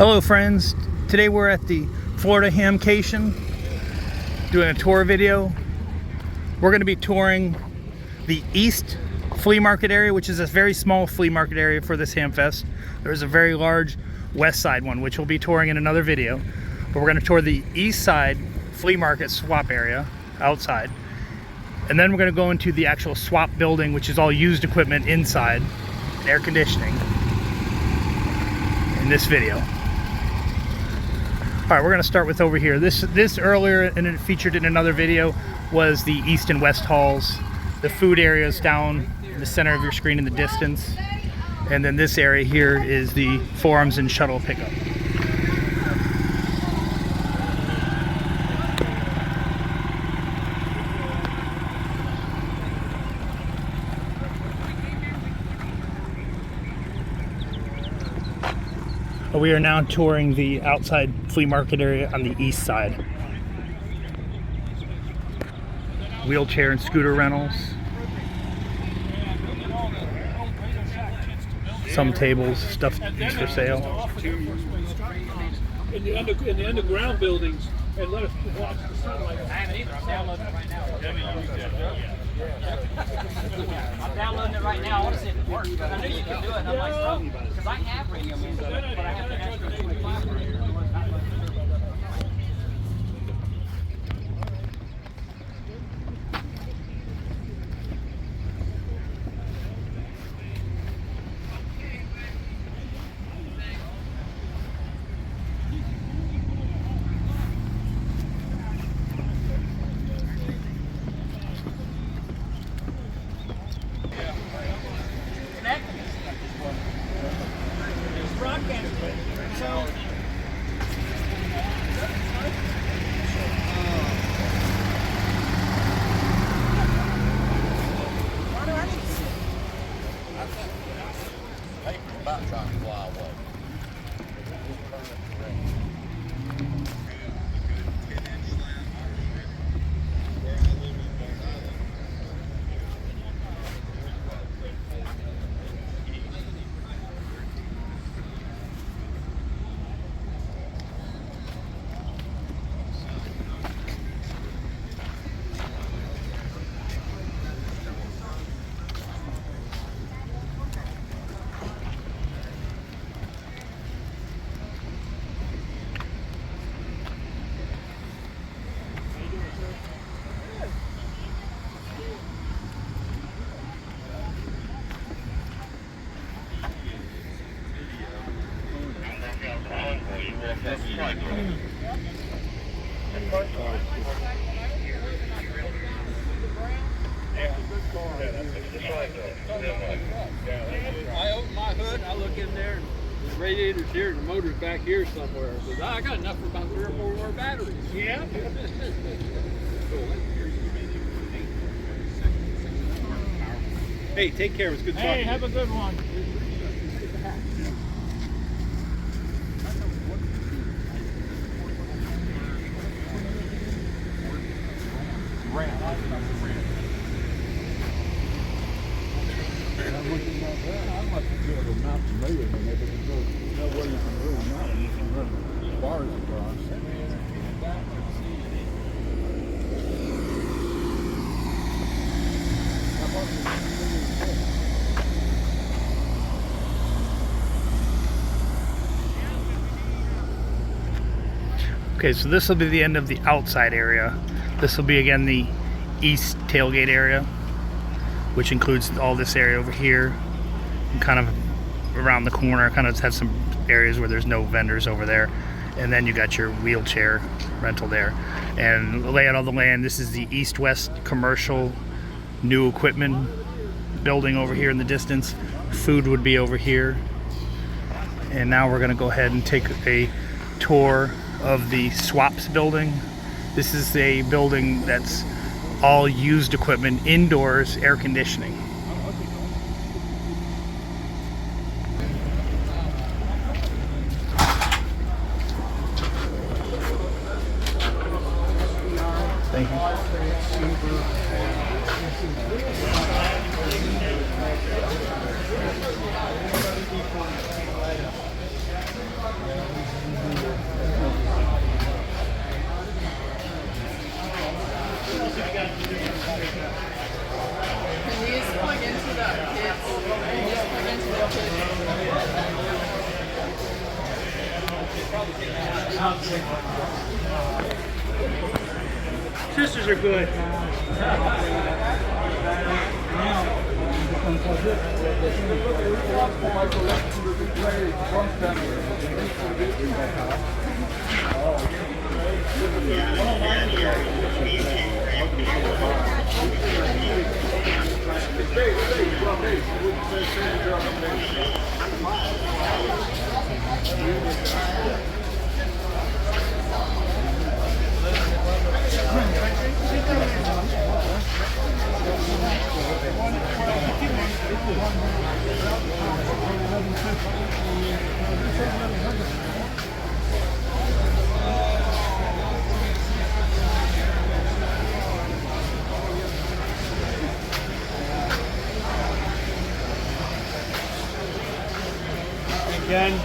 Hello friends, today we're at the Florida Hamcation doing a tour video. We're going to be touring the East Flea Market area, which is a very small flea market area for this HAMFest. There's a very large west side one, which we'll be touring in another video. But we're going to tour the east side flea market swap area outside. And then we're going to go into the actual swap building, which is all used equipment inside, air conditioning, in this video. All right, we're going to start with over here. This earlier, and it featured in another video, was the east and west halls. The food area is down in the center of your screen in the distance. And then this area here is the forums and shuttle pickup. We are now touring the outside flea market area on the east side. Wheelchair and scooter rentals. Some tables, stuff is for sale. In the underground buildings, and let us watch the sunlight. I haven't either. I'm downloading it right now. I'm downloading it right now. I want to see if it works. But I knew you could do it. And I'm like, bro, because I have radio music, but I have to ask for $25 for it. I open my hood, I look in there, and the radiator's here, and the motor's back here somewhere. Because I got enough for about 3 or 4 more batteries. Yeah. Hey, take care. It was good talking. Hey, have a good one. Okay, so this will be the end of the outside area. This will be again the east tailgate area, which includes all this area over here, and kind of around the corner. Kind of has some areas where there's no vendors over there, and then you got your wheelchair rental there. And the layout of the land, this is the east-west commercial new equipment building over here in the distance. Food would be over here. And now we're going to go ahead and take a tour of the swaps building. This is a building that's all used equipment, indoors, air conditioning. Thank you. Sisters are good. Again,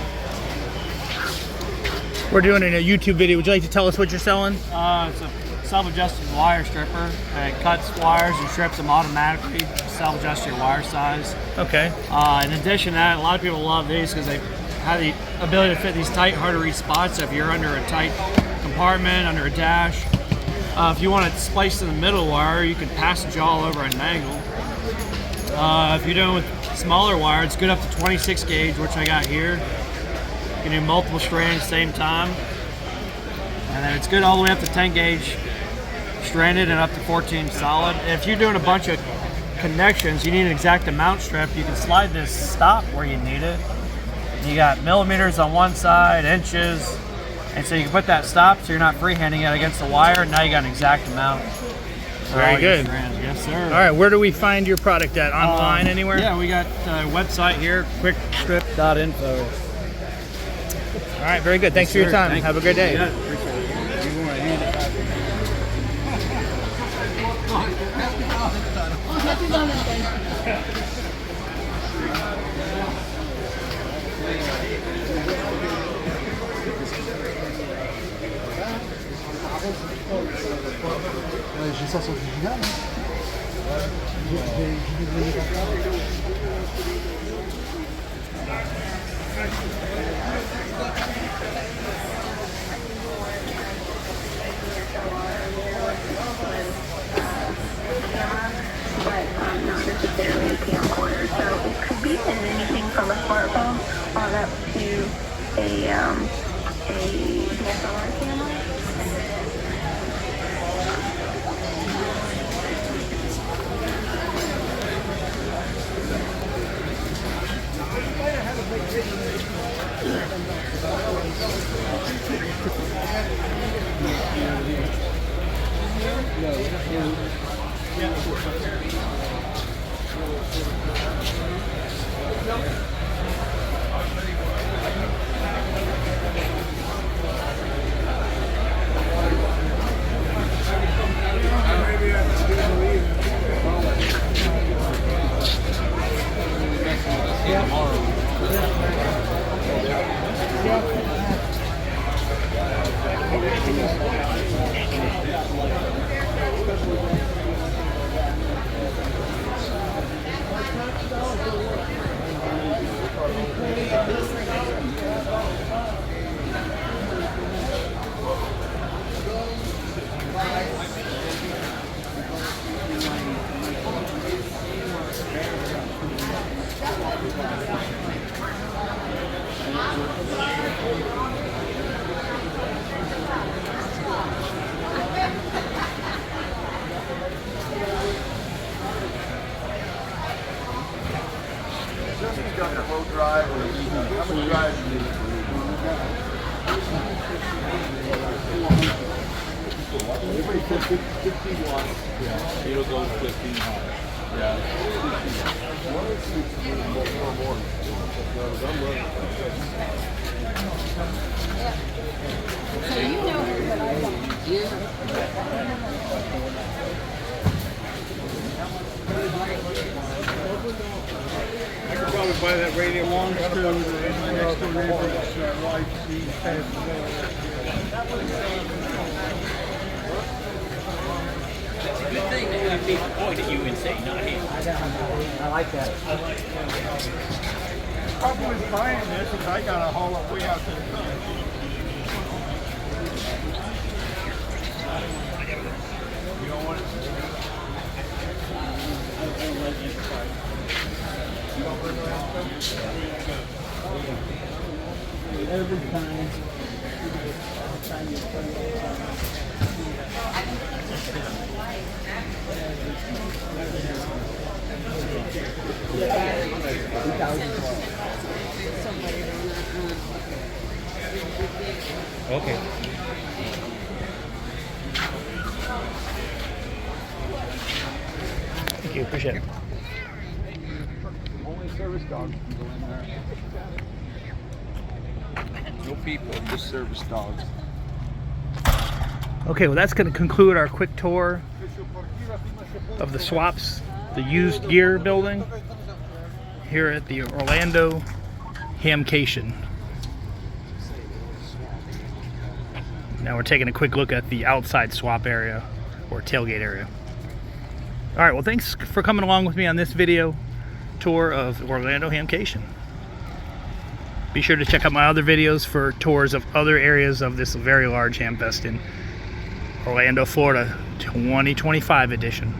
We're doing a YouTube video. Would you like to tell us what you're selling? it's a self-adjusting wire stripper. It cuts wires and strips them automatically. Self-adjust your wire size. Okay. In addition to that, a lot of people love these because they have the ability to fit these tight, hard to reach spots. So if you're under a tight compartment, under a dash, if you want it spliced in the middle wire, you can passage all over an angle. If you're doing with smaller wire, it's good up to 26 gauge, which I got here. You can do multiple strands at the same time. And then it's good all the way up to 10 gauge stranded and up to 14 solid. If you're doing a bunch of connections, you need an exact amount strip. You can slide this stop where you need it. You got millimeters on one side, inches, and so you can put that stop so you're not freehanding it against the wire. And now you got an exact amount. for Very all your good. strands. Yes, sir. All right, where do we find your product at? Online, anywhere? Yeah, we got a website here, quickstrip.info. All right, very good. Thanks for your time. Have a great day. Yeah, appreciate it. You want to hand it back? J'ai ça sur le final. Not necessarily a camcorder, so it could be in anything from a smartphone on up to a DSLR camera. Justin's got the whole drive. How much drive do you need? Everybody said 15 watts. Yeah, it'll go 15 watts. Yeah. So you know what I want. I could probably buy that radio long too. Next to River's wife, she's passed away. It's a good thing to have people point at you and say, not him. I like that. Probably buying this if I got to haul it way out to the front. Okay. Thank you. Appreciate it. Only service dogs can go in there. No people, just service dogs. Okay, well that's going to conclude our quick tour of the swaps, the used gear building here at the Orlando Hamcation. Now we're taking a quick look at the outside swap area or tailgate area. All right, well thanks for coming along with me on this video tour of Orlando Hamcation. Be sure to check out my other videos for tours of other areas of this very large HAMFEST in Orlando, Florida 2025 edition.